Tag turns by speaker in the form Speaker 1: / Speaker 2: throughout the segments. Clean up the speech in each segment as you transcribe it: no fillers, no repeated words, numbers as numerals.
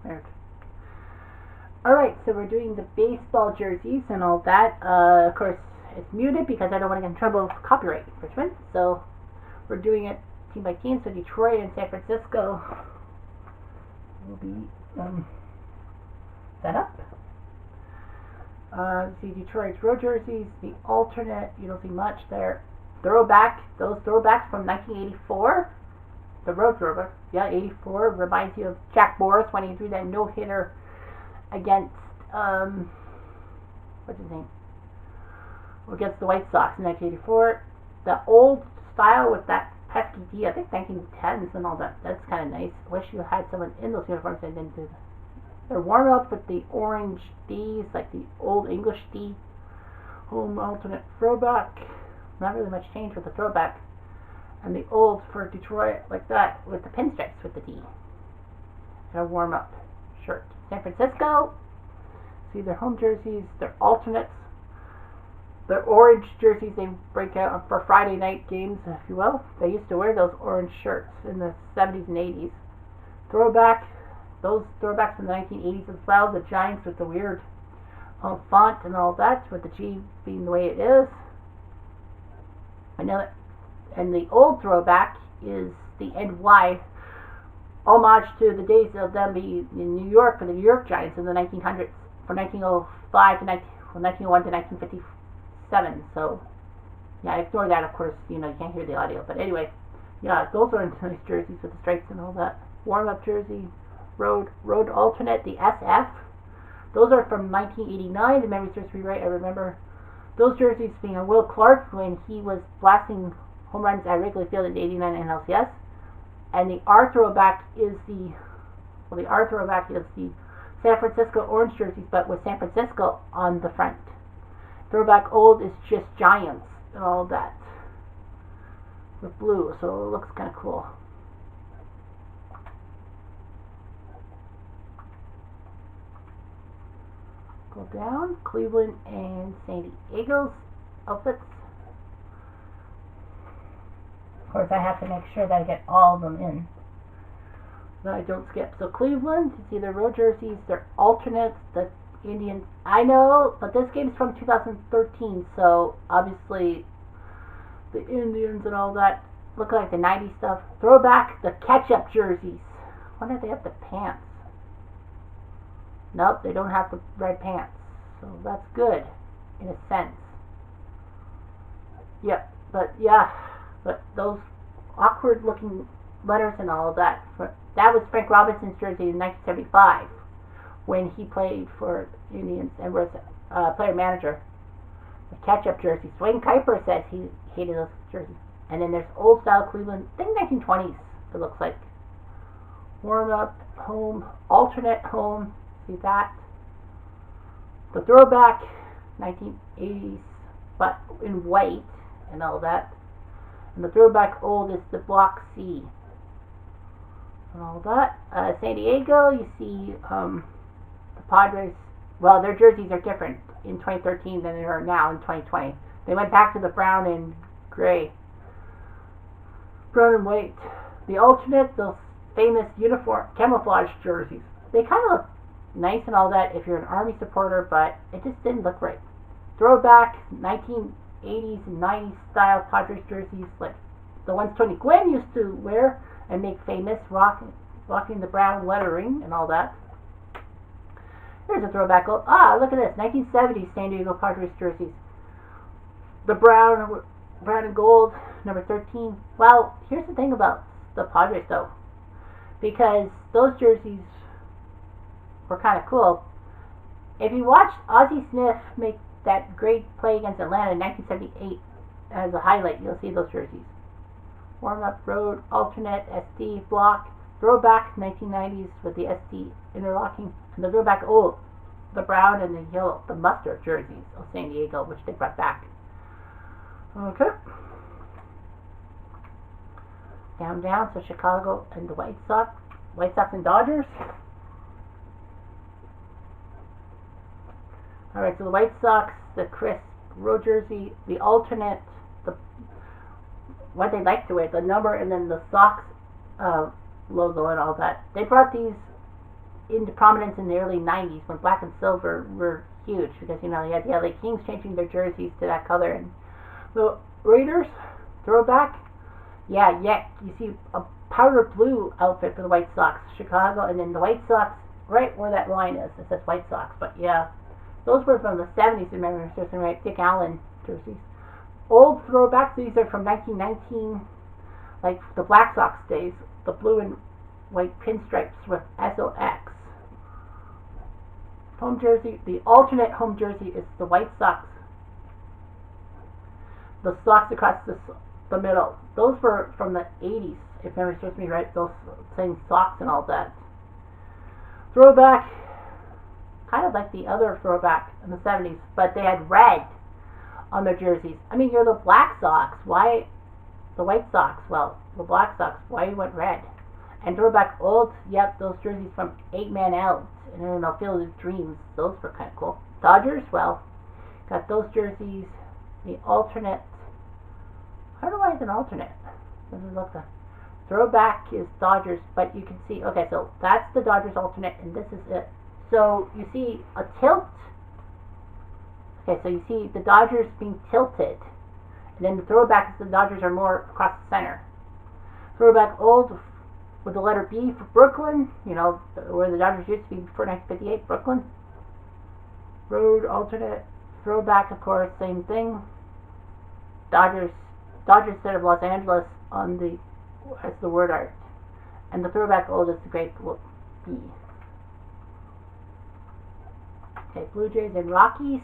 Speaker 1: Weird. Alright, so we're doing the baseball jerseys and all that. Of course, it's muted because I don't want to get in trouble for copyright infringement. So we're doing it team by team. So Detroit and San Francisco will be set up. See Detroit's road jerseys, the alternate, you don't see much there. Throwback, those throwbacks from 1984. The road throwback, yeah, 84, reminds you of Jack Morris when he threw that no-hitter against, what's his name? Against the White Sox in 1984. The old style with that pesky D, I think 1910s and all that, that's kind of nice. Wish you had someone in those uniforms and didn't do that. They're warm up with the orange D's, like the old English D. Home alternate throwback. Not really much change with the throwback. And the old for Detroit, like that, with the pinstripes with the D. And a warm up shirt. San Francisco. See their home jerseys, their alternates. Their orange jerseys they break out for Friday night games, if you will. They used to wear those orange shirts in the 70s and 80s. Throwback. Those throwbacks from the 1980s as well, the Giants with the weird font and all that, with the G being the way it is. And the old throwback is the NY, homage to the days of them being in New York for the New York Giants in the 1900s, from 1905 to 1901 to 1957. So, yeah, ignore that, of course, you can't hear the audio. But anyway, yeah, those are nice jerseys with the stripes and all that. Warm-up jersey. Road alternate, the SF. Those are from 1989. The memory serves me right. I remember those jerseys being on Will Clark when he was blasting home runs at Wrigley Field in the 89 NLCS. And the R throwback is the San Francisco orange jerseys, but with San Francisco on the front. Throwback old is just Giants and all that with blue, so it looks kind of cool. Down, Cleveland and San Diego's outfits. Of course, I have to make sure that I get all of them in, that I don't skip. So Cleveland, you see their road jerseys, their alternates, the Indians. I know, but this game's from 2013, so obviously the Indians and all that look like the 90s stuff. Throwback, the ketchup jerseys. I wonder if they have the pants. Nope, they don't have the red pants. So that's good, in a sense. Yep, but those awkward looking letters and all of that. That was Frank Robinson's jersey in 1975 when he played for Indians and was player manager. The catch-up jersey. Dwayne Kuiper says he hated those jerseys. And then there's old style Cleveland, I think 1920s, it looks like. Warm up, home, alternate home. See that? The throwback, 1980s, but in white and all that. And the throwback old is the block C and all that. San Diego, you see the Padres. Well, their jerseys are different in 2013 than they are now in 2020. They went back to the brown and gray, brown and white. The alternate, those famous uniform camouflage jerseys. They kind of look nice and all that if you're an Army supporter, but it just didn't look right. Throwback 1980s and 90s style Padres jerseys, like the ones Tony Gwynn used to wear and make famous, rocking the brown lettering and all that. Here's a throwback. Look at this, 1970s San Diego Padres jerseys. The brown and gold, number 13. Well, here's the thing about the Padres though, because those jerseys were kind of cool. If you watched Ozzie Smith make that great play against Atlanta in 1978 as a highlight, you'll see those jerseys. Warm-up, road, alternate, SD, block, throwback, 1990s with the SD interlocking, and the throwback old, the brown and the yellow, the mustard jerseys of San Diego, which they brought back. Okay. Down, so Chicago and the White Sox and Dodgers. Alright, so the White Sox, the crisp road jersey, the alternate, what they like to wear, the number, and then the Sox logo and all that. They brought these into prominence in the early 90s when black and silver were huge because, you had the LA Kings changing their jerseys to that color. And the Raiders, throwback, yeah, you see a powder blue outfit for the White Sox, Chicago, and then the White Sox, right where that line is, it says White Sox. But yeah, those were from the 70s, remember, right? Dick Allen jerseys. Old throwbacks, these are from 1919, like the Black Sox days, the blue and white pinstripes with SOX. Home jersey, the alternate home jersey is the White Sox. The socks across the middle, those were from the 80s, if memory serves me right, those same socks and all that. Throwback, kind of like the other throwback in the 70s, but they had red on their jerseys. I mean, you're the Black Sox, why the White Sox? Well, the Black Sox, why you went red? And throwback old, yep, those jerseys from 8 Man Out, and I don't know, Field of Dreams, those were kind of cool. Dodgers, well, got those jerseys. The alternate, I don't know why it's an alternate. Doesn't look the throwback is Dodgers, but you can see, okay, so that's the Dodgers alternate, and this is it. So you see a tilt. Okay, so you see the Dodgers being tilted, and then the throwback is the Dodgers are more across the center. Throwback old with the letter B for Brooklyn, where the Dodgers used to be before 1958, Brooklyn. Road alternate. Throwback, of course, same thing. Dodgers instead of Los Angeles on the as the word art, and the throwback old is the great B. Okay, Blue Jays and Rockies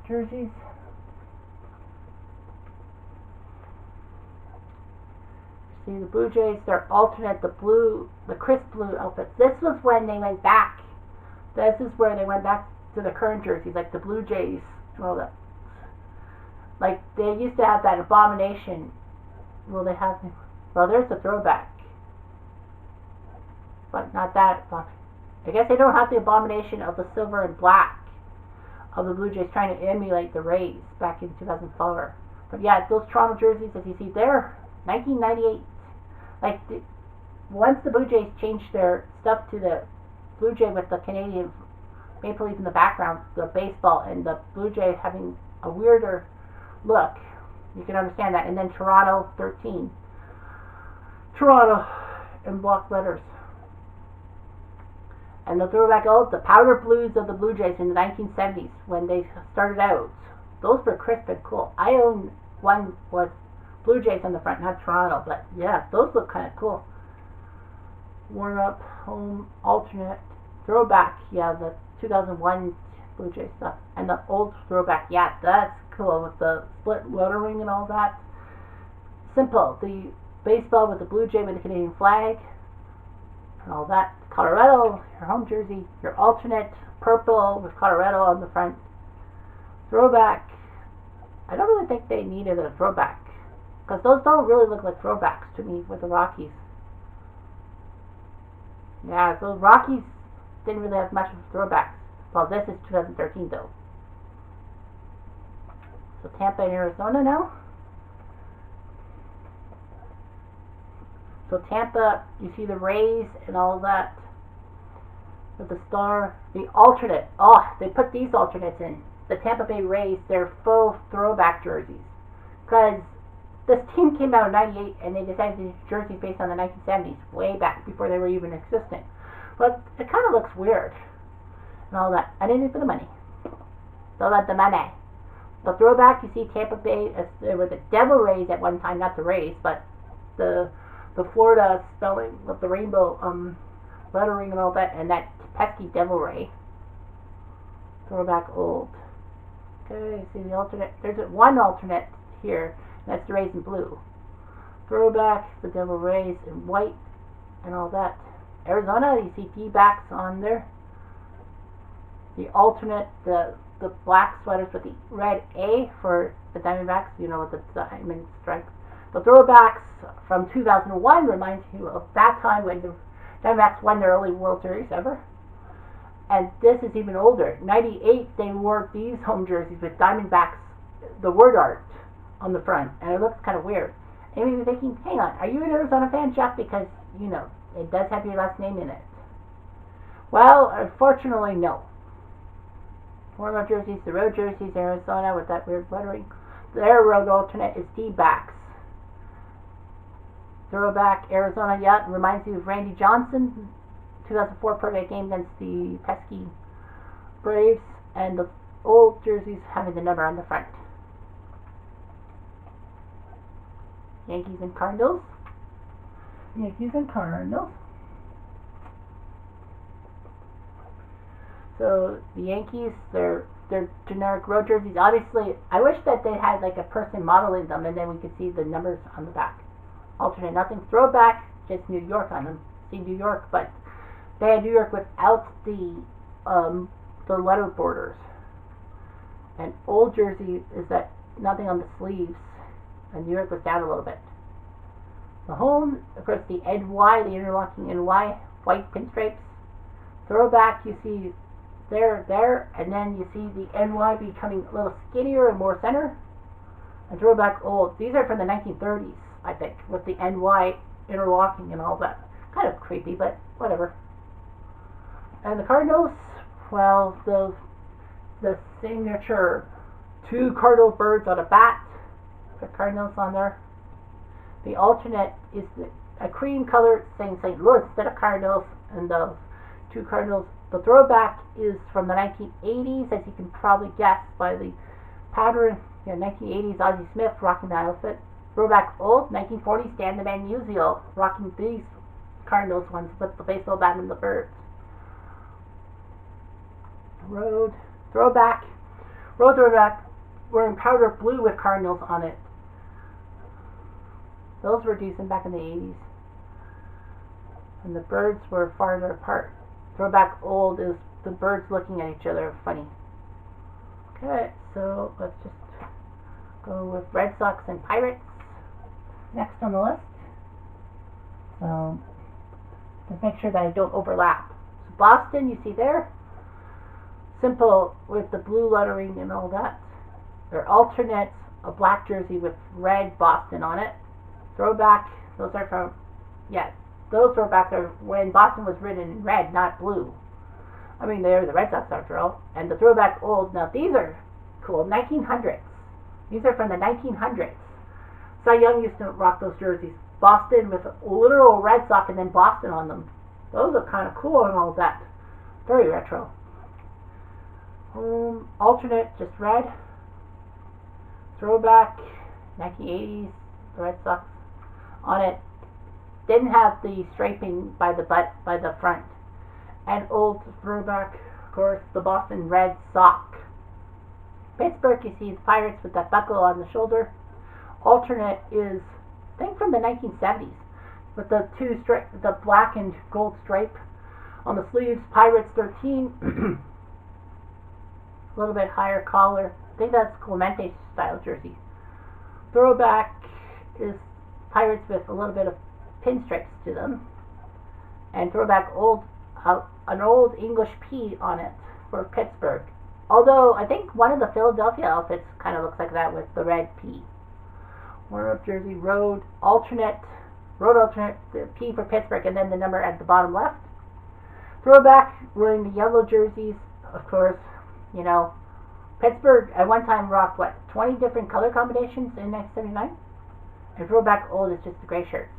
Speaker 1: jerseys. See the Blue Jays, their alternate, the crisp blue outfits. This was when they went back. This is where they went back to the current jerseys, like the Blue Jays and all that. Like they used to have that abomination. Well, there's the throwback, but not that. I guess they don't have the abomination of the silver and black of the Blue Jays trying to emulate the Rays back in 2004. But yeah, those Toronto jerseys, as you see there, 1998. Once the Blue Jays changed their stuff to the Blue Jay with the Canadian maple leaf in the background, the baseball, and the Blue Jay having a weirder look, you can understand that. And then Toronto 13. Toronto in block letters. And the throwback old, the powder blues of the Blue Jays in the 1970s when they started out. Those were crisp and cool. I own one with Blue Jays on the front, not Toronto, but yeah, those look kind of cool. Warm up, home, alternate, throwback, yeah, the 2001 Blue Jay stuff. And the old throwback, yeah, that's cool with the split lettering and all that. Simple. The baseball with the Blue Jay with the Canadian flag and all that. Colorado, your home jersey, your alternate, purple with Colorado on the front. Throwback, I don't really think they needed a throwback, because those don't really look like throwbacks to me with the Rockies. Yeah, so Rockies didn't really have much of throwbacks. Well, this is 2013 though. So Tampa and Arizona now. So Tampa, you see the Rays and all that with the star. The alternate, they put these alternates in. The Tampa Bay Rays, they're faux throwback jerseys. Because this team came out in 98 and they decided to do jerseys based on the 1970s, way back before they were even existing. But it kind of looks weird and all that. I didn't need for the money. It's all about the money. The throwback, you see Tampa Bay, there were the Devil Rays at one time, not the Rays, but the Florida spelling of the rainbow lettering and all that, and that pesky Devil Ray. Throwback old. Okay, see the alternate. There's one alternate here, and that's the Rays in blue. Throwback, the Devil Rays in white and all that. Arizona, you see D-backs on there. The alternate, the black sweaters with the red A for the Diamondbacks, with the diamond stripe. The throwbacks from 2001 reminds you of that time when the Diamondbacks won their only World Series ever. And this is even older. 98, they wore these home jerseys with Diamondbacks, the word art on the front, and it looks kind of weird. And you're thinking, hang on, are you an Arizona fan, Jeff? Because, it does have your last name in it. Well, unfortunately, no. Warm-up jerseys, the road jerseys, Arizona with that weird lettering. Their road alternate is D-backs. Throwback, Arizona, yeah, reminds you of Randy Johnson, 2004 perfect game against the pesky Braves, and the old jerseys having the number on the front. Yankees and Cardinals. Yankees and Cardinals. So the Yankees, they're generic road jerseys. Obviously, I wish that they had like a person modeling them, and then we could see the numbers on the back. Alternate nothing. Throwback, just New York on them. See New York, but they had New York without the letter borders. And old jersey is that nothing on the sleeves, and New York was down a little bit. The home, of course, the NY, the interlocking NY, white pinstripes. Throwback, you see there, and then you see the NY becoming a little skinnier and more center. And throwback old. These are from the 1930s, I think, with the NY interlocking and all that. Kind of creepy, but whatever. And the Cardinals, well, the signature 2 cardinal birds on a bat. The Cardinals on there. The alternate is a cream color saying St. Louis instead of Cardinals, and the 2 Cardinals. The throwback is from the 1980s, as you can probably guess by the pattern. 1980s Ozzie Smith rocking the outfit. Throwback old, 1940s Dan the Man Musial rocking these Cardinals ones with the baseball bat and the birds. Road throwback wearing powder blue with Cardinals on it. Those were decent back in the 80s. And the birds were farther apart. Throwback old is the birds looking at each other funny. Okay, so let's just go with Red Sox and Pirates next on the list. So just make sure that I don't overlap. So Boston, you see there, simple with the blue lettering and all that. Their alternates, a black jersey with red Boston on it. Throwback, those are from, those throwbacks are when Boston was written in red, not blue. I mean, they're the Red Sox after all. And the throwback old, now these are cool, 1900s. These are from the 1900s. Cy Young used to rock those jerseys. Boston with a literal Red Sox and then Boston on them. Those are kind of cool and all that. Very retro. Alternate, just red. Throwback, 1980s, the Red Sox on it. Didn't have the striping by the front. And old throwback, of course, the Boston Red Sox. Pittsburgh, you see the Pirates with that buckle on the shoulder. Alternate is, I think, from the 1970s, with the the black and gold stripe on the sleeves. Pirates 13, a little bit higher collar. I think that's Clemente style jersey. Throwback is Pirates with a little bit of pinstripes to them, and throwback old, an old English P on it for Pittsburgh. Although I think one of the Philadelphia outfits kind of looks like that with the red P. Warm-up jersey, road alternate, the P for Pittsburgh, and then the number at the bottom left. Throwback, wearing the yellow jerseys, of course. Pittsburgh at one time rocked 20 different color combinations in 1979, and throwback old is just the gray shirts.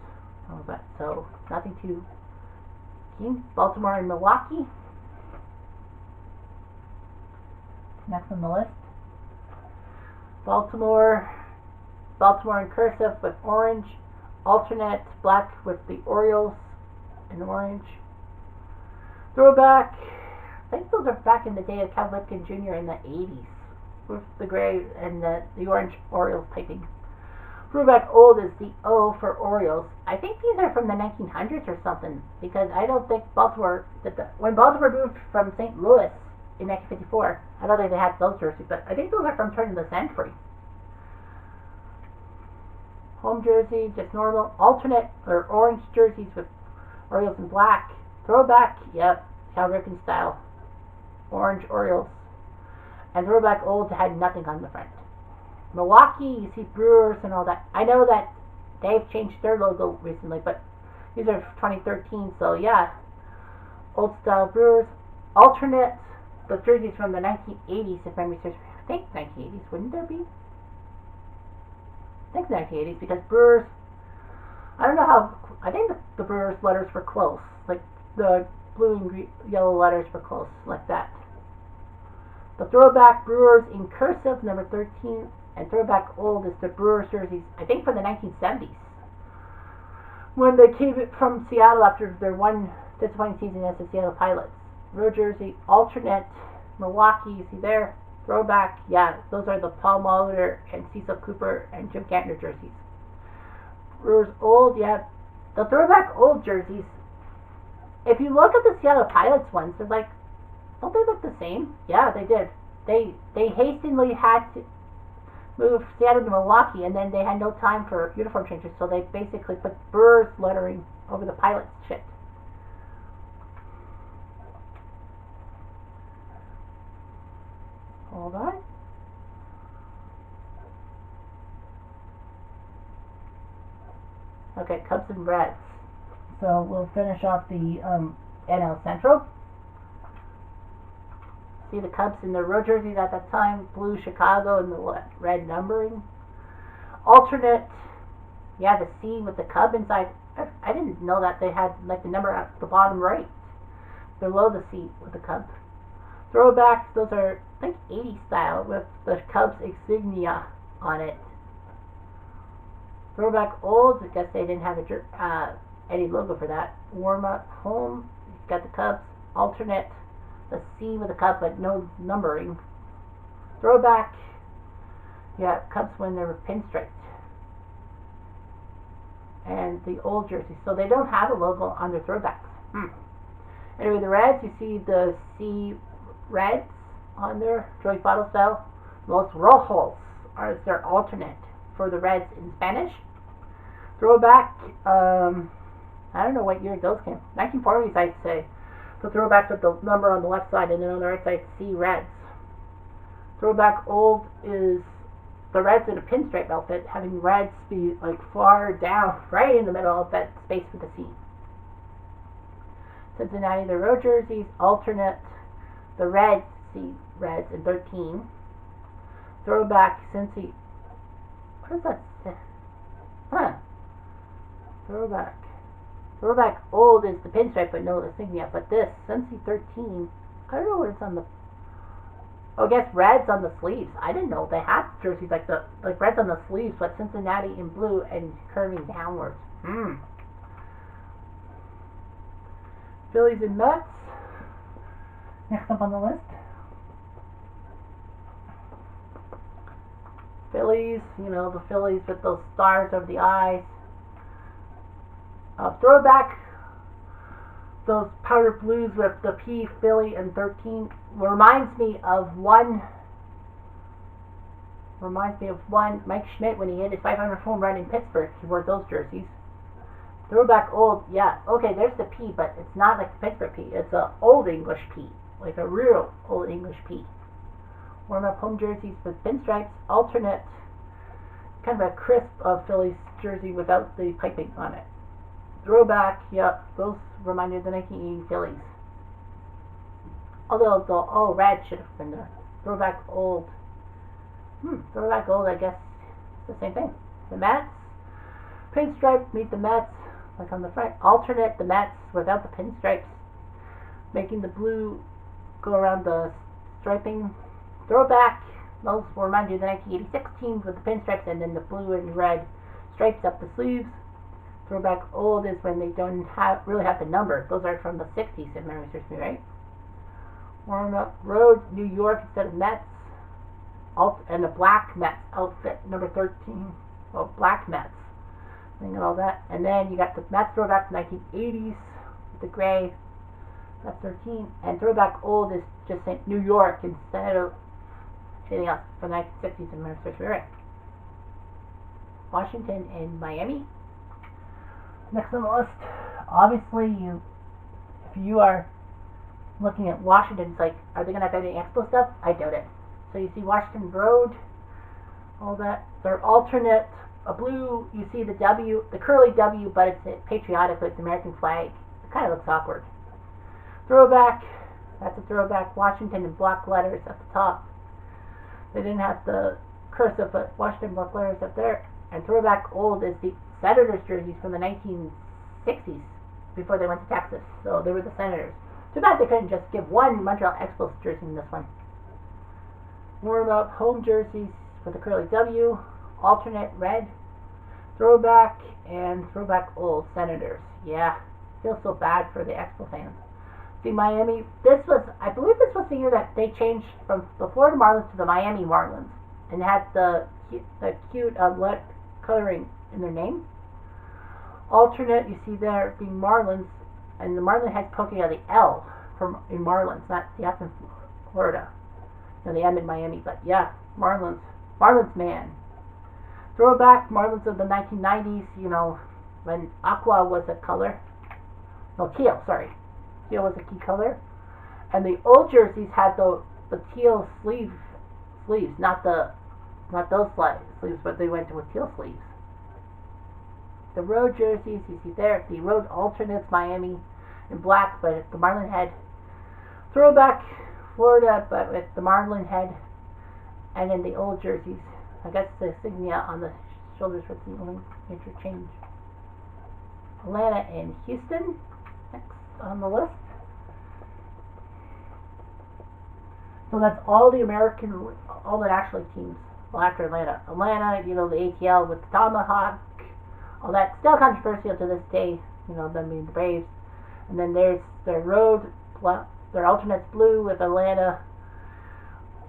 Speaker 1: So nothing too keen. Baltimore and Milwaukee. Next on the list. Baltimore in cursive with orange. Alternate black with the Orioles in orange. Throwback, I think those are back in the day of Cal Ripken Jr. in the 80s with the gray and the orange Orioles piping. Throwback old is the O for Orioles. I think these are from the 1900s or something, because I don't think when Baltimore moved from St. Louis in 1954, I don't think they had those jerseys, but I think those are from turning the century. Home jersey, just normal. Alternate or orange jerseys with Orioles in black. Throwback, yep, Cal Ripken style. Orange Orioles. And throwback old had nothing on the front. Milwaukee, you see Brewers and all that. I know that they've changed their logo recently, but these are 2013, so yeah. Old style Brewers. Alternate. The jerseys from the 1980s, if memory serves. I think 1980s, wouldn't there be? I think 1980s, because Brewers, I don't know how, I think the Brewers letters were close. Like the blue and green, yellow letters were close, like that. The throwback Brewers in cursive, number 13, and throwback old is the Brewers jerseys, I think from the 1970s. When they came from Seattle after their one disappointing season as the Seattle Pilots. Road jersey, alternate, Milwaukee, you see there. Throwback, yeah, those are the Paul Molitor and Cecil Cooper and Jim Gantner jerseys. Brewers old, yeah, the throwback old jerseys. If you look at the Seattle Pilots ones, they're like, don't they look the same? Yeah, they did. They hastily had to move Seattle to Milwaukee, and then they had no time for uniform changes, so they basically put Brewers lettering over the Pilots shit. Hold on. Okay, Cubs and Reds. So we'll finish off the NL Central. See the Cubs in their road jerseys at that time, blue Chicago and the red numbering. Alternate, yeah, the C with the Cub inside. I didn't know that they had like the number at the bottom right, below the C with the Cub. Throwbacks, those are I think 80s style with the Cubs insignia on it. Throwback old, I guess they didn't have any logo for that. Warm up home, you've got the Cubs. Alternate, the C with the Cub but no numbering. Throwback, yeah, Cubs when they were pinstriped. And the old jersey, so they don't have a logo on their throwbacks. Anyway, the Reds, you see the C Reds on there, Joey Votto style. Los Rojos are their alternate for the Reds in Spanish. Throwback, I don't know what year those came. 1940s, I'd say. The throwback with the number on the left side, and then on the right side, C Reds. Throwback old is the Reds in a pinstripe outfit, having Reds be like far down, right in the middle of that space with the C. Cincinnati, the road jerseys, alternate, the Reds, C Reds in 13. Throwback, Cincy. What does that say? Throwback. Throwback old is the pinstripe, but no insignia. But this, Cincy 13, I don't know what it's on the. Oh, I guess Reds on the sleeves. I didn't know they had jerseys like Reds on the sleeves, but Cincinnati in blue and curving downwards. Phillies and Mets. Next up on the list. Phillies, you know, the Phillies with those stars over the eyes. Throwback, those powder blues with the P, Philly, and 13 reminds me of one Mike Schmidt when he hit his 500 home run in Pittsburgh. He wore those jerseys. Throwback old, yeah, okay, there's the P, but it's not like the Pittsburgh P. It's a old English P, like a real old English P. Warm up home jerseys with pinstripes. Alternate, kind of a crisp of Phillies jersey without the piping on it. Throwback, yep, those remind me of the 1980 Phillies. Although the red should have been there. Throwback old. Throwback old, I guess it's the same thing. The Mets, pinstripe, meet the Mets, like on the front. Alternate, the Mets without the pinstripes, making the blue go around the striping. Throwback, those will remind you of the 1986 teams with the pinstripes and then the blue and red stripes up the sleeves. Throwback old is when they don't really have the number. Those are from the 60s, if memory serves me right. Warm up road, New York instead of Mets. And the black Mets outfit, number 13. Well, black Mets. And all that. And then you got the Mets throwback from 1980s with the gray. That's 13. And throwback old is just saying New York instead of anything else from the 1960s, if memory serves me right. Washington and Miami. Next on the list, obviously, if you are looking at Washington, it's like, are they going to have any Expo stuff? I doubt it. So you see Washington Road, all that. They're alternate, a blue, you see the W, the curly W, but it's patriotic with the American flag. It kind of looks awkward. Throwback, that's a throwback. Washington in block letters at the top. They didn't have the cursive, but Washington block letters up there. And throwback old is the Senators jerseys from the 1960s before they went to Texas. So they were the Senators. Too bad they couldn't just give one Montreal Expos jersey in this one. Warm up home jerseys for the curly W, alternate red, throwback, and throwback old Senators. Yeah, feels so bad for the Expo fans. See, Miami, I believe this was the year that they changed from the Florida Marlins to the Miami Marlins and had the cute coloring in their name. Alternate, you see there being Marlins, and the Marlin head's poking out the L in Marlins, not the F in Florida. No, the M in Miami, but yeah, Marlins man. Throwback, Marlins of the 1990s, when aqua was a color. No, teal, sorry. Teal was a key color. And the old jerseys had the teal sleeves, not those sleeves, but they went with teal sleeves. The road jerseys, you see there, the road alternates Miami in black, but the Marlin head. Throwback Florida, but with the Marlin head. And then the old jerseys, I guess the insignia on the shoulders was the only major change. Atlanta and Houston, next on the list. So that's all the National League teams. Well, after Atlanta, the ATL with the Tomahawk, all that still controversial to this day. Them being the Braves, and then there's their road, their alternates blue with Atlanta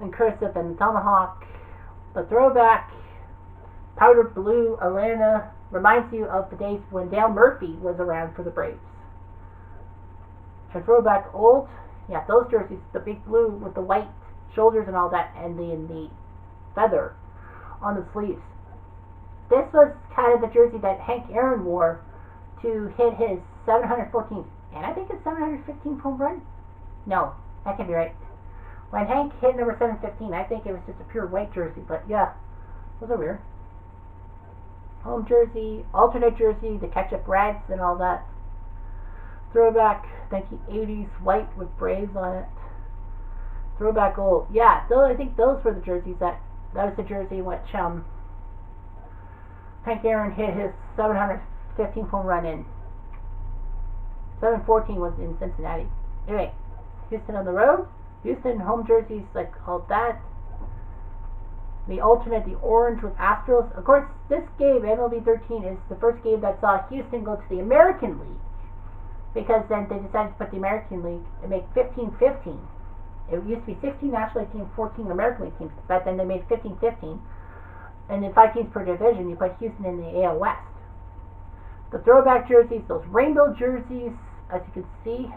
Speaker 1: and cursive and the Tomahawk. The throwback powder blue Atlanta reminds you of the days when Dale Murphy was around for the Braves. And throwback old, yeah, those jerseys, the big blue with the white shoulders and all that, and the feather on the sleeves. This was kind of the jersey that Hank Aaron wore to hit his 714th, and I think it's 715th home run? No, that can't be right. When Hank hit number 715, I think it was just a pure white jersey, but yeah, those are weird. Home jersey, alternate jersey, the ketchup reds and all that. Throwback 1980s white with Braves on it. Throwback old, yeah, I think those were the jerseys that was the jersey in which Hank Aaron hit his 715th home run in. 714 was in Cincinnati. Anyway, Houston on the road. Houston home jerseys like all that. The alternate, the orange with Astros. Of course, this game, MLB 13, is the first game that saw Houston go to the American League, because then they decided to put the American League and make 15-15. It used to be 16 National League teams, 14 American League teams, but then they made 15-15. And then 5 teams per division, you put Houston in the AL West. The throwback jerseys, those rainbow jerseys, as you can see,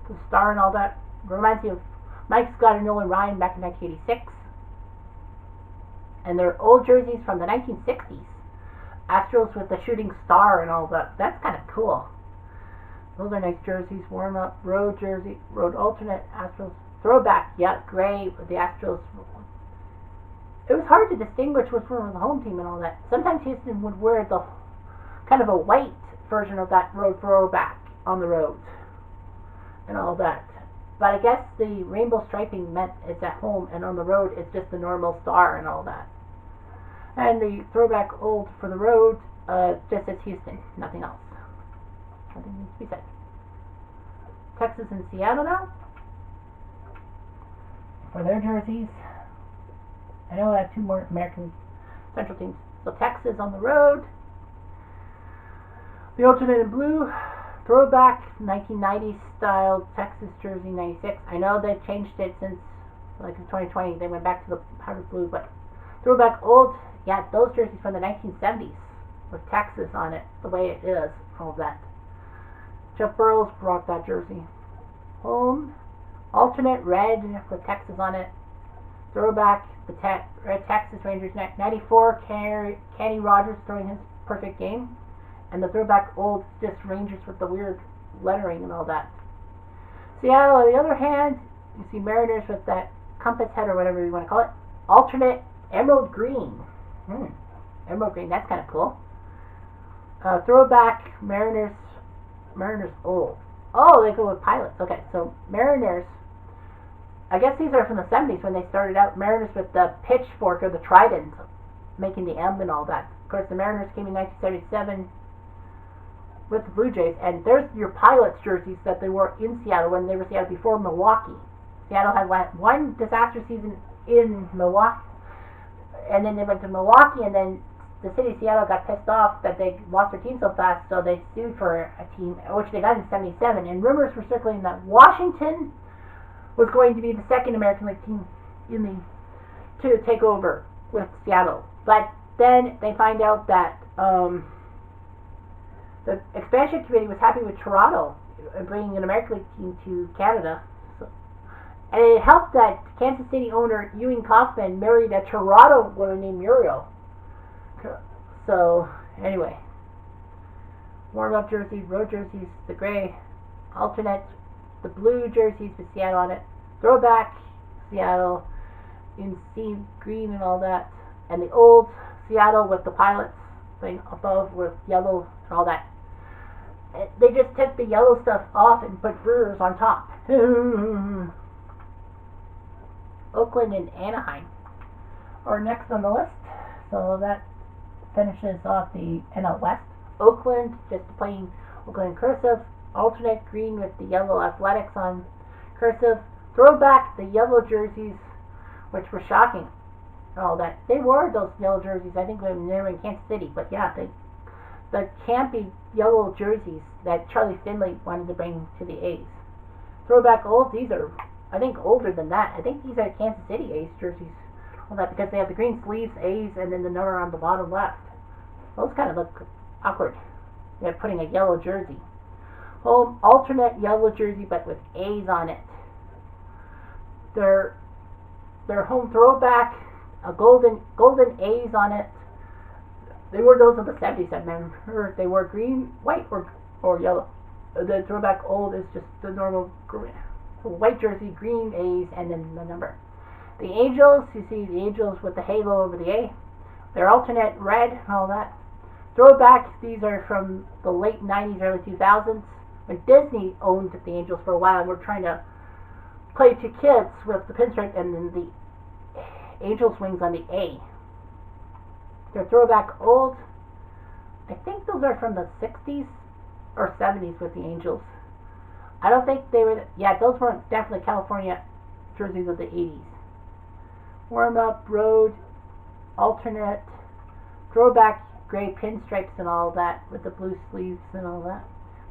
Speaker 1: the star and all that, reminds you of Mike Scott and Nolan Ryan back in 1986. And their old jerseys from the 1960s. Astros with the shooting star and all that. That's kind of cool. Those are nice jerseys. Warm up, road jersey, road alternate, Astros. Throwback, yeah, gray with the Astros. It was hard to distinguish which one was the home team and all that. Sometimes Houston would wear the kind of a white version of that road throwback on the roads and all that. But I guess the rainbow striping meant it's at home, and on the road it's just the normal star and all that. And the throwback old for the road just says Houston, nothing else. Nothing needs to be said. Texas and Seattle now for their jerseys. I know I have 2 more American Central teams. So Texas on the road. The alternate in blue. Throwback 1990s style Texas jersey 96. I know they've changed it since like in 2020. They went back to the powder blue, but throwback old, yeah, those jerseys from the 1970s with Texas on it, the way it is, all of that. Jeff Burrows brought that jersey home. Alternate red with Texas on it. Throwback the red Texas Rangers 94. Kenny Rogers throwing his perfect game. And the throwback old just Rangers with the weird lettering and all that. Seattle, on the other hand, you see Mariners with that compass head or whatever you want to call it. Alternate emerald green. Emerald green, that's kind of cool. Throwback Mariners old. Oh, they go with pilots. Okay, so Mariners. I guess these are from the 70s when they started out. Mariners with the pitchfork or the trident, making the M and all that. Of course, the Mariners came in 1977 with the Blue Jays, and there's your pilots jerseys that they wore in Seattle when they were Seattle before Milwaukee. Seattle had one disaster season in Milwaukee, and then they went to Milwaukee, and then the city of Seattle got pissed off that they lost their team so fast, so they sued for a team, which they got in '77. And rumors were circling that Washington was going to be the second American League team to take over with Seattle. But then they find out that the expansion committee was happy with Toronto bringing an American League team to Canada. And it helped that Kansas City owner Ewing Kauffman married a Toronto woman named Muriel. So, anyway. Warm-up jerseys, road jerseys, the gray. Alternate, the blue jerseys with Seattle on it. Throwback, Seattle in sea green and all that. And the old Seattle with the pilots thing above with yellow and all that. They just took the yellow stuff off and put Brewers on top. Oakland and Anaheim are next on the list. So that finishes off the NL West. Oakland, just plain Oakland in cursive. Alternate green with the yellow athletics on cursive. Throwback, the yellow jerseys, which were shocking. All that. They wore those yellow jerseys, I think, when they were in Kansas City. But yeah, the campy yellow jerseys that Charlie Finley wanted to bring to the A's. Throwback old, these are, I think, older than that. I think these are Kansas City A's jerseys. All that, because they have the green sleeves, A's, and then the number on the bottom left. Those kind of look awkward. They're putting a yellow jersey. Home alternate yellow jersey, but with A's on it. Their home throwback, a golden A's on it. They wore those in the 70s, I remember. They wore green, white, or yellow. The throwback old is just the normal white jersey, green A's, and then the number. The Angels, you see the Angels with the halo over the A. They're alternate red and all that. Throwback, these are from the late 90s, early 2000s, when Disney owned the Angels for a while and were trying to play to kids with the pinstripe and then the Angels wings on the A. They're throwback old. I think those are from the 60s or 70s with the Angels. I don't think they were, yeah, those weren't definitely California jerseys of the 80s. Warm-up, road, alternate, throwback gray pinstripes and all that with the blue sleeves and all that.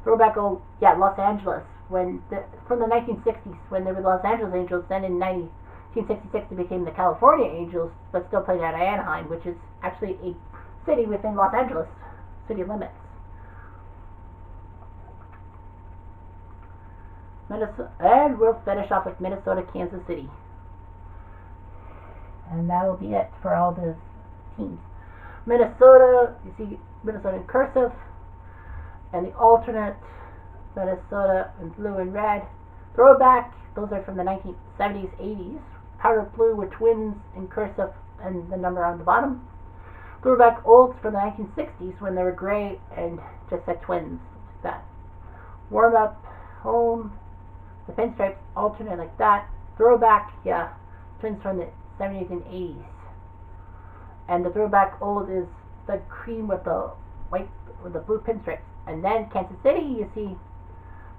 Speaker 1: Throwback old, yeah, Los Angeles, from the 1960s when they were the Los Angeles Angels. Then in 1966 they became the California Angels, but still played out of Anaheim, which is actually a city within Los Angeles city limits. Minnesota, and we'll finish off with Minnesota, Kansas City. And that'll be it for all the teams. Minnesota, you see Minnesota in cursive, and the alternate Minnesota in blue and red. Throwback, those are from the 1970s, 80s. Powder blue with twins in cursive and the number on the bottom. Throwback olds from the 1960s when they were gray and just said twins, like that. Warm up, home, the pinstripes alternate like that. Throwback, yeah, twins from the 70s and 80s. And the throwback old is the cream with the white, with the blue pinstripes. And then Kansas City, you see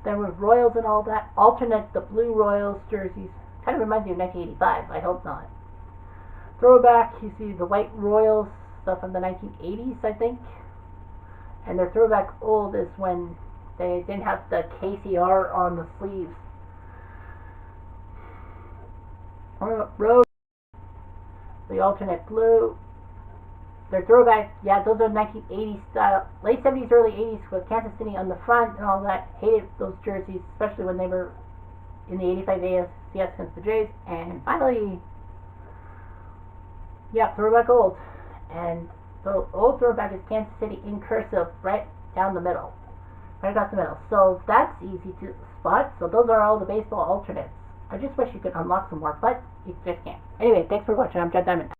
Speaker 1: them with Royals and all that. Alternate, the blue Royals jerseys. Kind of reminds me of 1985, I hope not. Throwback, you see the white Royals, stuff from the 1980s, I think. And their throwback old is when they didn't have the KCR on the sleeves. Road, the alternate blue. Their throwback, yeah, those are 1980s style, late 70s, early 80s with Kansas City on the front and all that. Hated those jerseys, especially when they were in the 85 ALCS against the Jays. And finally, yeah, throwback old. And the old throwback is Kansas City in cursive, right down the middle. Right across the middle. So that's easy to spot. So those are all the baseball alternates. I just wish you could unlock some more, but you just can't. Anyway, thanks for watching. I'm Judd Diamond.